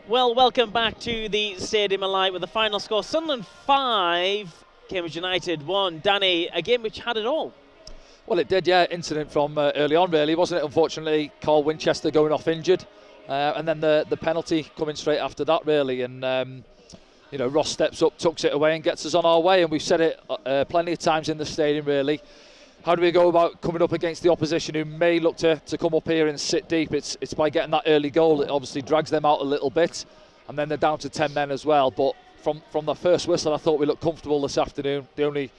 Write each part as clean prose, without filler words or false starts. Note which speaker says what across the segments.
Speaker 1: Well, welcome back to the Stadium Alive with the final score. Sunderland 5, Cambridge United 1. Danny, a game which had it all.
Speaker 2: Well, it did, yeah. Incident from early on, really, wasn't it? Unfortunately, Carl Winchester going off injured. And then the penalty coming straight after that, really. And, Ross steps up, tucks it away and gets us on our way. And we've said it plenty of times in the stadium, really. How do we go about coming up against the opposition who may look to come up here and sit deep? It's by getting that early goal. It obviously drags them out a little bit. And then they're down to 10 men as well. But from the first whistle, I thought we looked comfortable this afternoon. The only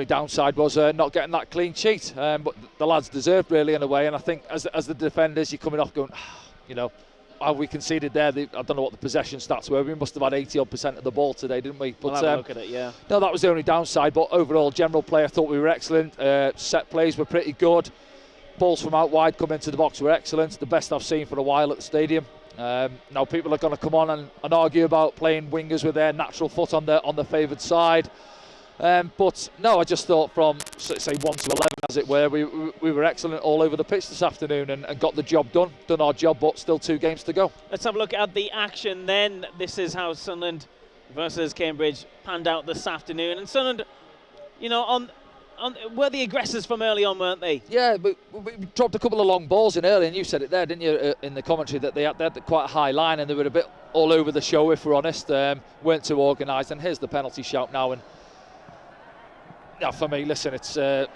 Speaker 2: downside was not getting that clean sheet. But the lads deserved, really, in a way. And I think as the defenders, you're coming off going, how we conceded there. I don't know what the possession stats were. We must have had 80-odd% of the ball today, didn't we? But
Speaker 1: we'll have a look at it, yeah.
Speaker 2: No, that was the only downside. But overall, general play, I thought we were excellent. Set plays were pretty good. Balls from out wide come into the box were excellent. The best I've seen for a while at the stadium. Now people are going to come on and argue about playing wingers with their natural foot on the favoured side. But no, I just thought from, say, 1 to 11, as it were, we were excellent all over the pitch this afternoon and got the job done our job, but still 2 games to go. Let's
Speaker 1: have a look at the action then. This is how Sunderland versus Cambridge panned out this afternoon. And Sunderland, were the aggressors from early on, weren't they?
Speaker 2: Yeah, but we dropped a couple of long balls in early, and you said it there, didn't you, in the commentary, that they had quite a high line and they were a bit all over the show, if we're honest. Weren't too organised, and here's the penalty shout now. And yeah, for me, listen, it's a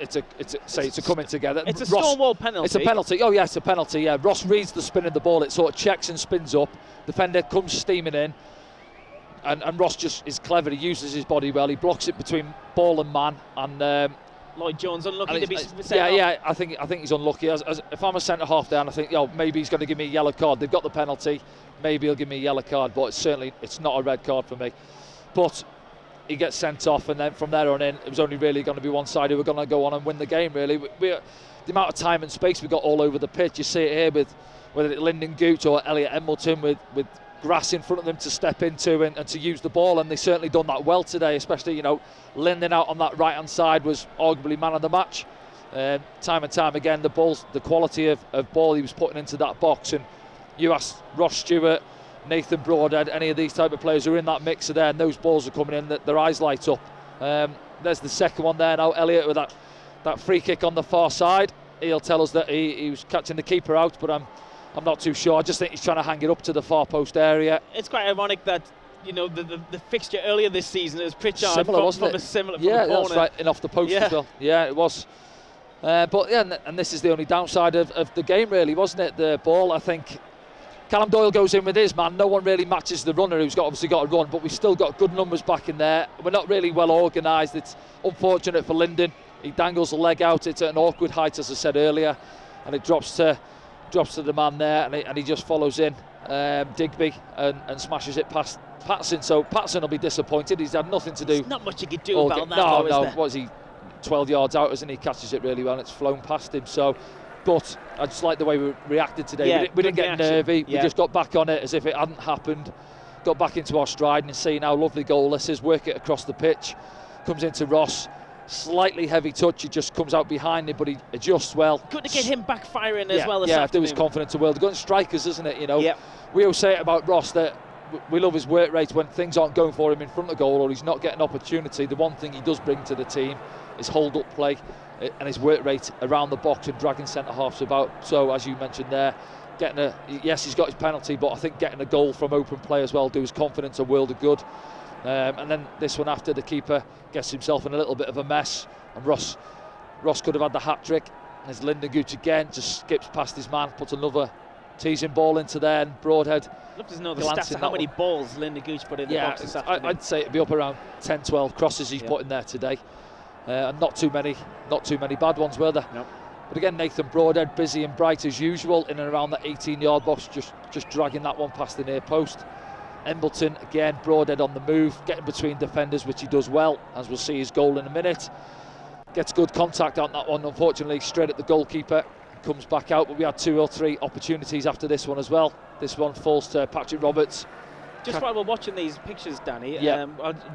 Speaker 2: coming together.
Speaker 1: It's a Stonewall penalty.
Speaker 2: It's a penalty. Oh yeah, it's a penalty. Yeah, Ross reads the spin of the ball. It sort of checks and spins up. Defender comes steaming in, and Ross just is clever. He uses his body well. He blocks it between ball and man. And
Speaker 1: Lloyd Jones unlucky to be sent
Speaker 2: off.
Speaker 1: Yeah,
Speaker 2: I think he's unlucky. If I'm a centre half down, I think maybe he's going to give me a yellow card. They've got the penalty. Maybe he'll give me a yellow card, but it's not a red card for me. But he gets sent off, and then from there on in, it was only really going to be one side who were going to go on and win the game, really. The amount of time and space we got all over the pitch, you see it here with whether it's Lyndon Gooch or Elliot Embleton with grass in front of them to step into and to use the ball, and they certainly done that well today, especially, Lyndon out on that right-hand side was arguably man of the match. Time and time again, the quality of ball he was putting into that box, and you ask Ross Stewart, Nathan Broadhead, any of these type of players who are in that mixer there, and those balls are coming in, their eyes light up. There's the second one there now, Elliot with that free kick on the far side. He'll tell us that he was catching the keeper out, but I'm not too sure. I just think he's trying to hang it up to the far post area.
Speaker 1: It's quite ironic that the fixture earlier this season is Pritchard
Speaker 2: similar,
Speaker 1: from a similar
Speaker 2: yeah,
Speaker 1: from the corner.
Speaker 2: That's right, and off the post as well. Yeah, it was. But yeah, and this is the only downside of the game, really, wasn't it? The ball, I think. Callum Doyle goes in with his man. No one really matches the runner who's obviously got to run, but we've still got good numbers back in there. We're not really well organised. It's unfortunate for Lyndon. He dangles the leg out. It's at an awkward height, as I said earlier, and it drops to the man there, and he just follows in Digby and smashes it past Patterson. So Patterson will be disappointed. He's had nothing to do.
Speaker 1: There's not much you could do about that.
Speaker 2: No. What is he? 12 yards out, isn't he? Catches it really well, and it's flown past him. So. But I just like the way we reacted today.
Speaker 1: Yeah,
Speaker 2: we didn't get nervy. Yeah. We just got back on it as if it hadn't happened. Got back into our stride and seeing how lovely goal this is. Work it across the pitch. Comes into Ross. Slightly heavy touch. He just comes out behind him, but he adjusts well.
Speaker 1: Good to get him backfiring as well.
Speaker 2: If there was confidence in the world. They're going strikers, isn't it?
Speaker 1: Yep.
Speaker 2: We always say it about Ross that we love his work rate when things aren't going for him in front of goal or he's not getting opportunity. The one thing he does bring to the team is hold-up play and his work rate around the box and dragging centre-halves about. So, as you mentioned there, yes, he's got his penalty, but I think getting a goal from open play as well do his confidence a world of good. And then this one after, the keeper gets himself in a little bit of a mess, and Ross could have had the hat-trick. There's Lyndon Gooch again, just skips past his man, puts another teasing ball into there, and Broadhead.
Speaker 1: I'd love to know the stats of how many balls Lyndon Gooch put in the box this afternoon.
Speaker 2: I'd say it'd be up around 10-12 crosses he's put in there today. And not too many bad ones, were there?
Speaker 1: Nope.
Speaker 2: But again, Nathan Broadhead busy and bright as usual in and around the 18-yard box, just dragging that one past the near post. Embleton again, Broadhead on the move, getting between defenders, which he does well, as we'll see his goal in a minute. Gets good contact on that one, unfortunately straight at the goalkeeper, comes back out, but we had 2 or 3 opportunities after this one as well. This one falls to Patrick Roberts.
Speaker 1: Just while we're watching these pictures, Danny,
Speaker 2: Yeah.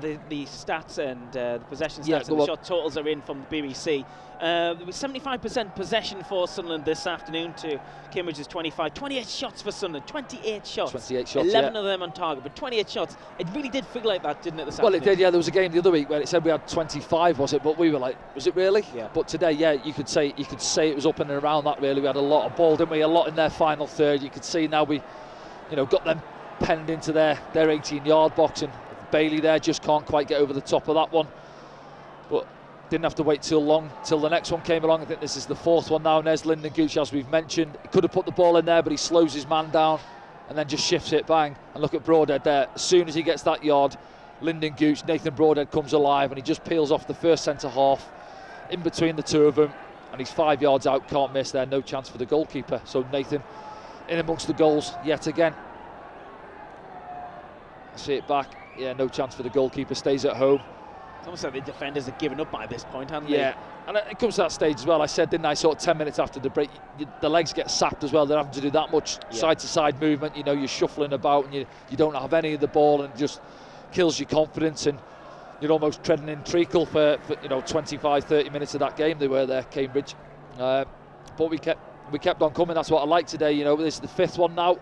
Speaker 1: the stats and the possession
Speaker 2: Yeah,
Speaker 1: stats and the shot totals are in from the BBC. There was 75% possession for Sunderland this afternoon to Cambridge's 25. 28 shots for Sunderland, 28 shots.
Speaker 2: 28 shots,
Speaker 1: 11 of them on target, but 28 shots. It really did feel like that, didn't it, this
Speaker 2: Well,
Speaker 1: afternoon?
Speaker 2: it did, yeah. There was a game the other week where it said we had 25, was it? But we were like, was it really?
Speaker 1: Yeah.
Speaker 2: But today, yeah, you could say it was up and around that, really. We had a lot of ball, didn't we? A lot in their final third. You could see now we, got them penned into their 18-yard box, and Bailey there just can't quite get over the top of that one. But didn't have to wait too long till the next one came along. I think this is the fourth one now. And there's Lyndon Gooch, as we've mentioned. He could have put the ball in there, but he slows his man down and then just shifts it, bang. And look at Broadhead there. As soon as he gets that yard, Lyndon Gooch, Nathan Broadhead comes alive, and he just peels off the first centre half in between the two of them, and he's 5 yards out, can't miss there, no chance for the goalkeeper. So Nathan in amongst the goals yet again. See it back, yeah, no chance for the goalkeeper, stays at home.
Speaker 1: It's almost like the defenders have given up by this point, haven't they?
Speaker 2: Yeah, and it comes to that stage as well. I said, didn't I, sort of 10 minutes after the break, the legs get sapped as well. They're having to do that much side-to-side movement. You're shuffling about, and you don't have any of the ball, and it just kills your confidence, and you're almost treading in treacle for 25, 30 minutes of that game they were there, Cambridge. But we kept on coming. That's what I like today. This is the fifth one now.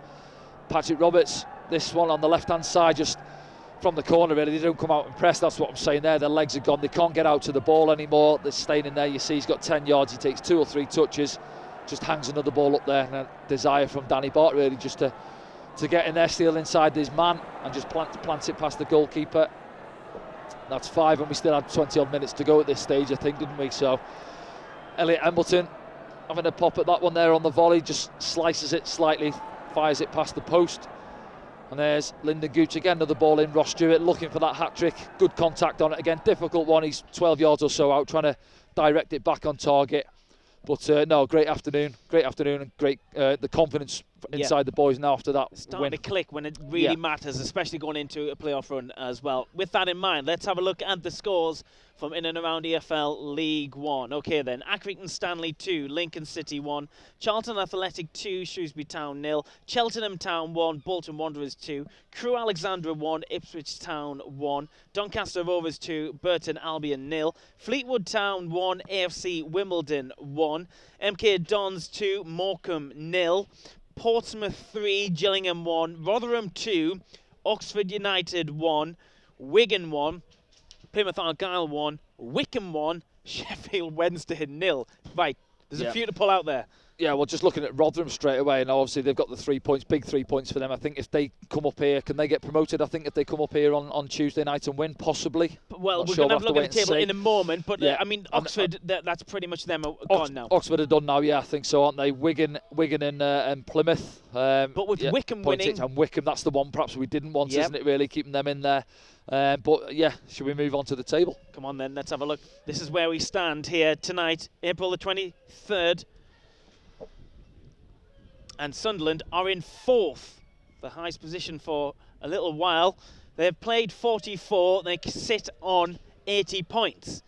Speaker 2: Patrick Roberts, this one on the left-hand side, just from the corner, really. They don't come out and press. That's what I'm saying there. Their legs are gone. They can't get out to the ball anymore. They're staying in there. You see he's got 10 yards. He takes 2 or 3 touches, just hangs another ball up there. And a desire from Danny Bart, really, just to get in there, steal inside his man, and just plant it past the goalkeeper. That's 5, and we still had 20-odd minutes to go at this stage, I think, didn't we? So Elliot Embleton having a pop at that one there on the volley, just slices it slightly, fires it past the post. And there's Lyndon Gooch again, another ball in. Ross Stewart looking for that hat-trick. Good contact on it again. Difficult one. He's 12 yards or so out, trying to direct it back on target. But no, great afternoon, and great the confidence inside the boys now after that
Speaker 1: it's starting
Speaker 2: win.
Speaker 1: to click when it really matters, especially going into a playoff run as well. With that in mind, let's have a look at the scores from in and around EFL League One. Okay then, Accrington Stanley 2, Lincoln City 1, Charlton Athletic 2, Shrewsbury Town 0, Cheltenham Town 1, Bolton Wanderers 2, Crewe Alexandra 1, Ipswich Town 1, Doncaster Rovers 2, Burton Albion 0, Fleetwood Town 1, AFC Wimbledon 1, MK Dons 2, Morecambe 0, Portsmouth 3, Gillingham 1, Rotherham 2, Oxford United 1, Wigan 1, Plymouth Argyle 1, Wycombe 1, Sheffield Wednesday 0. Right, there's a few to pull out there.
Speaker 2: Yeah, well, just looking at Rotherham straight away, and obviously they've got the 3 points, big 3 points for them. I think if they come up here, can they get promoted? I think if they come up here on Tuesday night and win, possibly.
Speaker 1: Well, we're going to have a look at the table in a moment, but I mean, Oxford, that's pretty much them gone now.
Speaker 2: Oxford are done now, yeah, I think so, aren't they? Wigan and Plymouth.
Speaker 1: But with Wycombe winning.
Speaker 2: And Wycombe, that's the one perhaps we didn't want, isn't it, really, keeping them in there. But yeah, should we move on to the table?
Speaker 1: Come on then, let's have a look. This is where we stand here tonight, April the 23rd. And Sunderland are in 4th, the highest position for a little while. They've played 44, they sit on 80 points.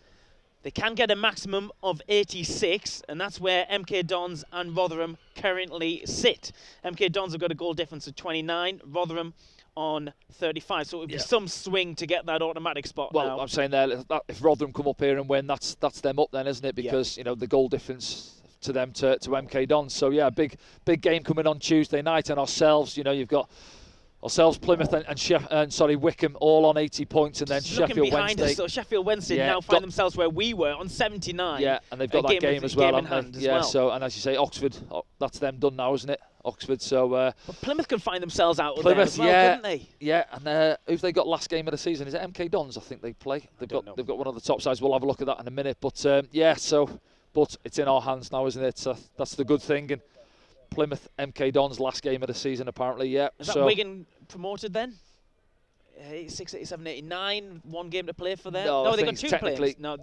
Speaker 1: They can get a maximum of 86, and that's where MK Dons and Rotherham currently sit. MK Dons have got a goal difference of 29, Rotherham on 35, so it would be some swing to get that automatic spot.
Speaker 2: Well,
Speaker 1: now.
Speaker 2: I'm saying there, if Rotherham come up here and win, that's them up then, isn't it? Because the goal difference to them to MK Dons. So yeah, big game coming on Tuesday night, and ourselves, you've got ourselves, Plymouth and Wycombe all on 80 points, and then Sheffield Wednesday.
Speaker 1: Us, so Sheffield Wednesday now find themselves where we were on 79.
Speaker 2: Yeah, and they've got that game as well, haven't they?
Speaker 1: Yeah,
Speaker 2: so, and as you say, Oxford, that's them done now, isn't it? Oxford, so...
Speaker 1: but Plymouth can find themselves out of there as well, couldn't they?
Speaker 2: Yeah, and who've they got last game of the season? Is it MK Dons, I think they play? They've got one of the top sides. We'll have a look at that in a minute. But but it's in our hands now, isn't it? So that's the good thing. And Plymouth, MK Dons, last game of the season, apparently, yeah.
Speaker 1: Is that Wigan promoted then? 86, 87, 89, one game to play for them? No, they've got 2 players. No,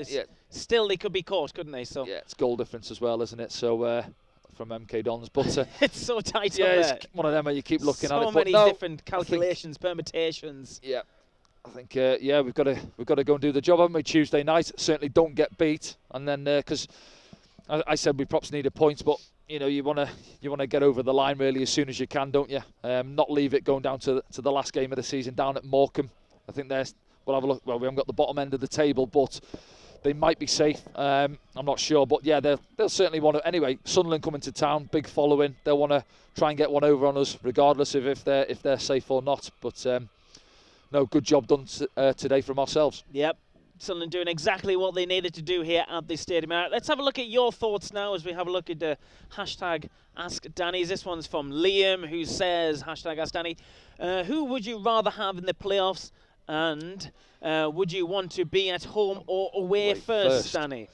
Speaker 1: still they could be caught, couldn't they? So
Speaker 2: yeah, it's goal difference as well, isn't it? So from MK Dons, but
Speaker 1: it's so tight.
Speaker 2: Yeah, it's one of them where you keep looking at it.
Speaker 1: So many different calculations, permutations.
Speaker 2: Yeah, I think we've got to go and do the job, haven't we? Tuesday night, certainly don't get beat, and then because I said we perhaps needed points, but you want to get over the line really as soon as you can, don't you? Not leave it going down to the last game of the season down at Morecambe. I think we'll have a look. Well, we haven't got the bottom end of the table, but they might be safe. I'm not sure, but yeah, they'll certainly want to. Anyway, Sunderland coming to town, big following. They'll want to try and get one over on us, regardless of if they're safe or not. But no, good job done today from ourselves.
Speaker 1: Yep. Sunderland doing exactly what they needed to do here at the stadium. Let's have a look at your thoughts now as we have a look at the hashtag Ask Danny's. This one's from Liam, who says, hashtag Ask Danny, who would you rather have in the playoffs, and would you want to be at home or away first, Danny?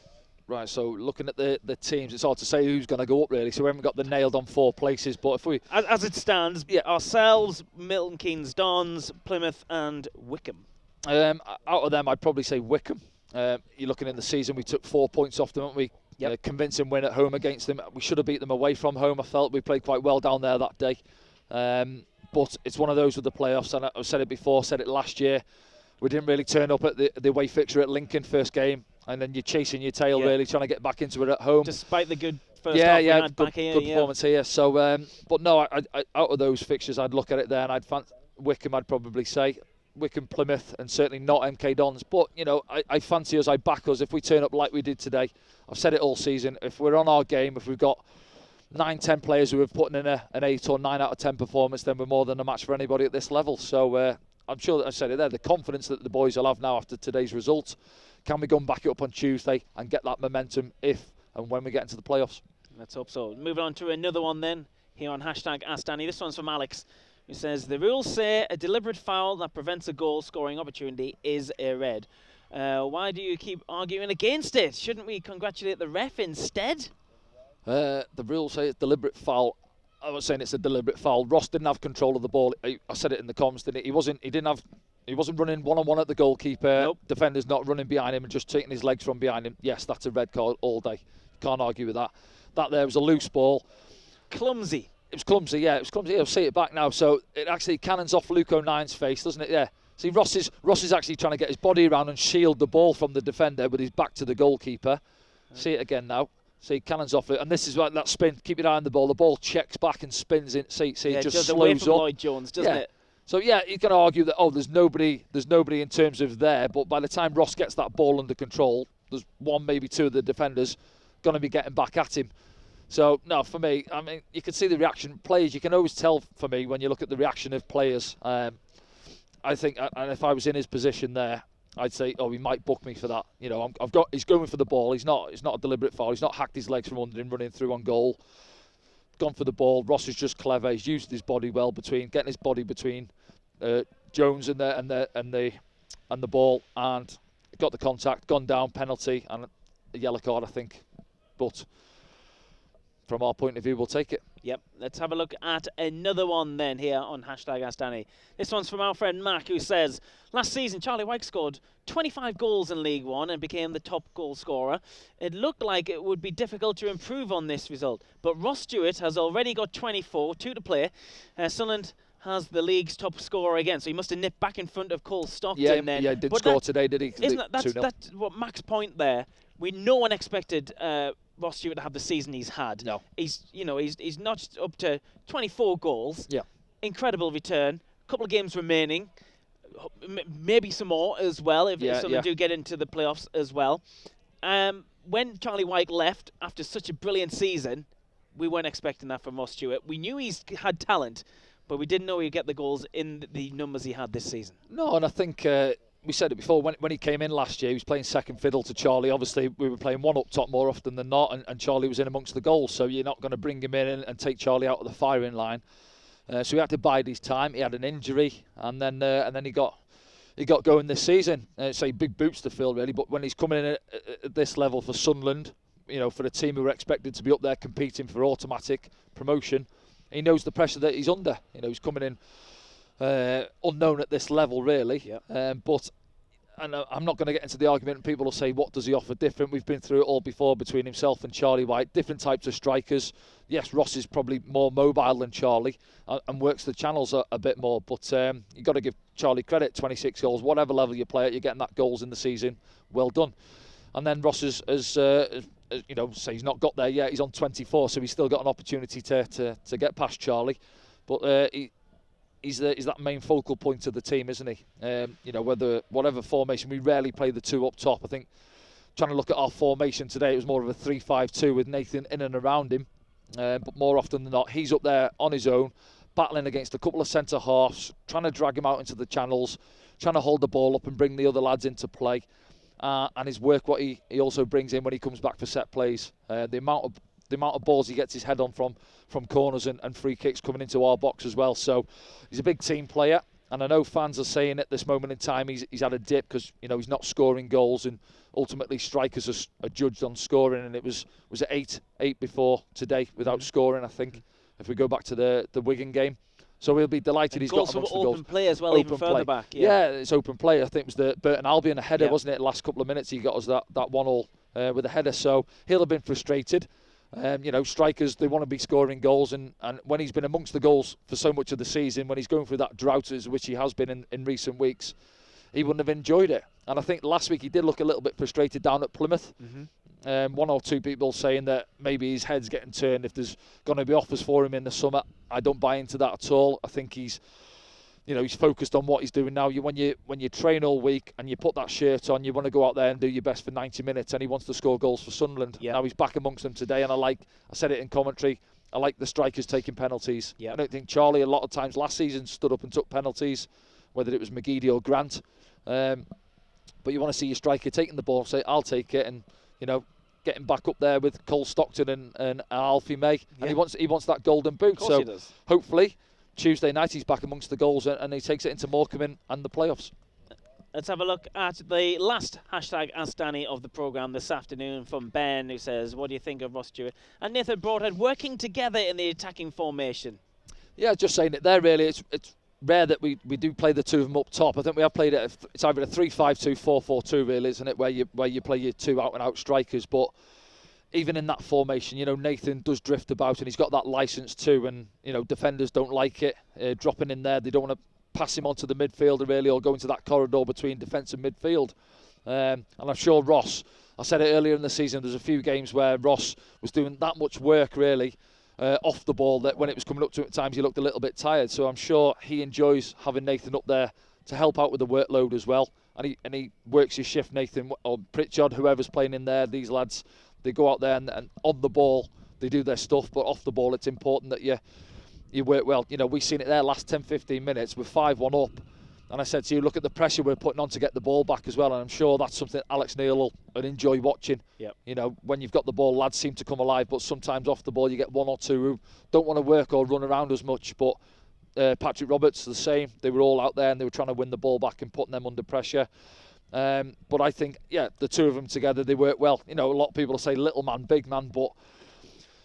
Speaker 2: Right, so looking at the teams, it's hard to say who's going to go up really, so we haven't got the nailed on 4 places, but if we...
Speaker 1: As it stands, ourselves, Milton Keynes Dons, Plymouth and Wycombe.
Speaker 2: Out of them, I'd probably say Wycombe. You're looking in the season, we took 4 points off them, haven't we?
Speaker 1: Yep.
Speaker 2: Convincing win at home against them. We should have beat them away from home, I felt. We played quite well down there that day. But it's one of those with the playoffs, and I've said it before, said it last year. We didn't really turn up at the away fixture at Lincoln first game, and then you're chasing your tail really, trying to get back into it at home.
Speaker 1: Despite the good first half we had back here.
Speaker 2: Good performance here. So, but no, I, out of those fixtures, I'd look at it there, and Wycombe, I'd probably say. Wycombe, Plymouth, and certainly not MK Dons. But, I fancy us, I back us if we turn up like we did today. I've said it all season. If we're on our game, if we've got 9-10 players who have put in an 8 or 9 out of 10 performance, then we're more than a match for anybody at this level. So I'm sure that I said it there. The confidence that the boys will have now after today's result. Can we go and back it up on Tuesday and get that momentum if and when we get into the playoffs? Let's
Speaker 1: hope so. Moving on to another one then, here on hashtag Ask Danny. This one's from Alex, who says, the rules say a deliberate foul that prevents a goal-scoring opportunity is a red. Why do you keep arguing against it? Shouldn't we congratulate the ref instead?
Speaker 2: The rules say it's deliberate foul. I was saying it's a deliberate foul. Ross didn't have control of the ball. I said it in the comms, didn't it? He wasn't running one-on-one at the goalkeeper.
Speaker 1: Nope.
Speaker 2: Defender's not running behind him and just taking his legs from behind him. Yes, that's a red card all day. Can't argue with that. That there was a loose ball.
Speaker 1: Clumsy.
Speaker 2: It was clumsy, yeah. It was clumsy. I'll see it back now. So it actually cannons off Luke O'Nine's face, doesn't it? Yeah. See, Ross is actually trying to get his body around and shield the ball from the defender with his back to the goalkeeper. See it again now. See, cannons off it, and this is like that spin. Keep your eye on the ball. The ball checks back and spins in. See, it just slows
Speaker 1: away from
Speaker 2: up.
Speaker 1: Lloyd Jones, doesn't it?
Speaker 2: So yeah, you can argue that there's nobody in terms of there, but by the time Ross gets that ball under control, there's one, maybe two of the defenders going to be getting back at him. So no, for me, I mean, you can see the reaction. Players, you can always tell for me when you look at the reaction of players. I think, and if I was in his position there, I'd say, he might book me for that. He's going for the ball. He's not a deliberate foul. He's not hacked his legs from under him, running through on goal. Gone for the ball. Ross is just clever. He's used his body well getting his body between Jones and the ball, and got the contact. Gone down, penalty, and a yellow card, I think. But from our point of view, we'll take it.
Speaker 1: Yep, let's have a look at another one then here on hashtag Ask Danny. This one's from our friend Mac, who says, last season Charlie White scored 25 goals in League One and became the top goal scorer. It looked like it would be difficult to improve on this result, but Ross Stewart has already got 24, 2 to play. Sunderland has the league's top scorer again, so he must have nipped back in front of Cole Stockton then.
Speaker 2: Yeah, didn't score today, did he?
Speaker 1: That's what Mac's point there. No one expected Ross Stewart to have the season he's had.
Speaker 2: No.
Speaker 1: He's notched up to 24 goals.
Speaker 2: Yeah.
Speaker 1: Incredible return. A couple of games remaining. Maybe some more as well if Sunderland do get into the playoffs as well. When Charlie White left after such a brilliant season, we weren't expecting that from Ross Stewart. We knew he's had talent, but we didn't know he'd get the goals in the numbers he had this season.
Speaker 2: No, and I think we said it before, when he came in last year, he was playing second fiddle to Charlie. Obviously, we were playing one up top more often than not, and Charlie was in amongst the goals, so you're not going to bring him in and take Charlie out of the firing line. So he had to bide his time. He had an injury, and then he got going this season. Say big boots to fill, really, but when he's coming in at this level for Sunderland, for a team who were expected to be up there competing for automatic promotion, he knows the pressure that he's under. He's coming in unknown at this level, really.
Speaker 1: Yep.
Speaker 2: But I'm not going to get into the argument, and people will say, what does he offer different? We've been through it all before between himself and Charlie White. Different types of strikers. Yes, Ross is probably more mobile than Charlie and works the channels a bit more. But you've got to give Charlie credit. 26 goals, whatever level you play at, you're getting that goals in the season. Well done. And then Ross has say he's not got there yet. He's on 24, so he's still got an opportunity to get past Charlie. But he's that main focal point of the team, isn't he? Whatever formation, we rarely play the two up top. I think trying to look at our formation today, it was more of a 3-5-2 with Nathan in and around him. But more often than not, he's up there on his own, battling against a couple of centre halves, trying to drag him out into the channels, trying to hold the ball up and bring the other lads into play. And his work, what he also brings in when he comes back for set plays, the amount of balls he gets his head on from corners and free kicks coming into our box as well. So he's a big team player, and I know fans are saying at this moment in time he's had a dip because he's not scoring goals, and ultimately strikers are judged on scoring, and it was at 8 before today without scoring, I think, if we go back to the Wigan game. So we'll be delighted he's got amongst the goals.
Speaker 1: Open play as well, open even further play. Back.
Speaker 2: Yeah, it's open play. I think it was the Burton Albion, a header,
Speaker 1: yeah.
Speaker 2: wasn't it? Last couple of minutes he got us that 1-1 with a header. So he'll have been frustrated. Strikers, they want to be scoring goals, and when he's been amongst the goals for so much of the season, when he's going through that drought, which he has been in recent weeks, he wouldn't have enjoyed it. And I think last week he did look a little bit frustrated down at Plymouth. One or two people saying that maybe his head's getting turned if there's going to be offers for him in the summer. I don't buy into that at all. I think he's focused on what he's doing now. When you train all week and you put that shirt on, you want to go out there and do your best for 90 minutes, and he wants to score goals for Sunderland. Now he's back amongst them today, and I said it in commentary, I like the strikers taking penalties. I don't think Charlie a lot of times last season stood up and took penalties, whether it was McGeady or Grant. But you want to see your striker taking the ball, say, I'll take it, and getting back up there with Cole Stockton and Alfie May. And he wants that golden boot. So hopefully Tuesday night he's back amongst the goals and he takes it into Morecambe and the playoffs.
Speaker 1: Let's have a look at the last hashtag Ask Danny of the programme this afternoon from Ben, who says, what do you think of Ross Stewart and Nathan Broadhead working together in the attacking formation?
Speaker 2: Yeah, just saying it there really. It's rare that we do play the two of them up top. I think we have played it. It's either a 3-5-2, 4-4-2 really, isn't it, where you play your two out and out strikers. But even in that formation, Nathan does drift about, and he's got that license too. And defenders don't like it dropping in there. They don't want to pass him onto the midfielder really, or go into that corridor between defence and midfield. And I'm sure Ross, I said it earlier in the season, there's a few games where Ross was doing that much work really off the ball that when it was coming up to it at times he looked a little bit tired. So I'm sure he enjoys having Nathan up there to help out with the workload as well. And he works his shift, Nathan or Pritchard, whoever's playing in there. These lads, they go out there and on the ball they do their stuff, but off the ball it's important that you work well. We've seen it there last 10-15 minutes with 5-1 up. And I said to you, look at the pressure we're putting on to get the ball back as well. And I'm sure that's something Alex Neil will enjoy watching. When you've got the ball, lads seem to come alive. But sometimes off the ball, you get one or two who don't want to work or run around as much. But Patrick Roberts, the same. They were all out there and they were trying to win the ball back and putting them under pressure. But I think, the two of them together, they work well. A lot of people say little man, big man, but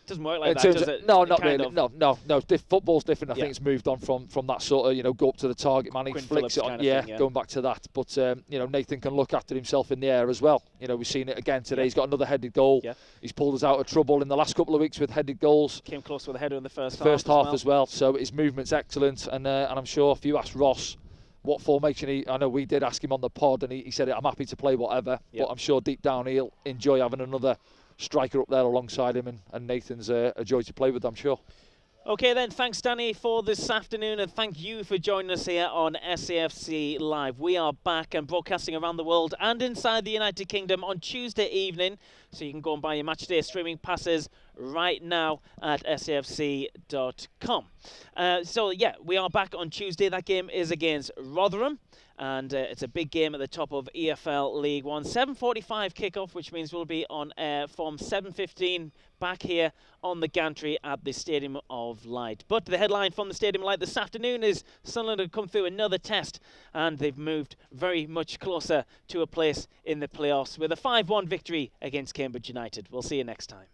Speaker 1: it doesn't work like that, does it?
Speaker 2: No, not really. No. Football's different. I think it's moved on from that sort of, go up to the target man, he flicks it on. Going back to that. But, Nathan can look after himself in the air as well. We've seen it again today. He's got another headed goal. He's pulled us out of trouble in the last couple of weeks with headed goals.
Speaker 1: Came close with a header in the first
Speaker 2: half as well. So his movement's excellent. And I'm sure if you ask Ross what formation I know we did ask him on the pod, and he said, I'm happy to play whatever. But I'm sure deep down he'll enjoy having another striker up there alongside him, and Nathan's a joy to play with, I'm sure.
Speaker 1: Okay then, thanks Danny for this afternoon, and thank you for joining us here on SAFC Live. We are back and broadcasting around the world and inside the United Kingdom on Tuesday evening, so you can go and buy your matchday streaming passes right now at safc.com. We are back on Tuesday. That game is against Rotherham, and it's a big game at the top of EFL League One. 7:45 kickoff, which means we'll be on air from 7:15 back here on the gantry at the Stadium of Light. But the headline from the Stadium of Light this afternoon is Sunderland have come through another test, and they've moved very much closer to a place in the playoffs with a 5-1 victory against Cambridge United. We'll see you next time.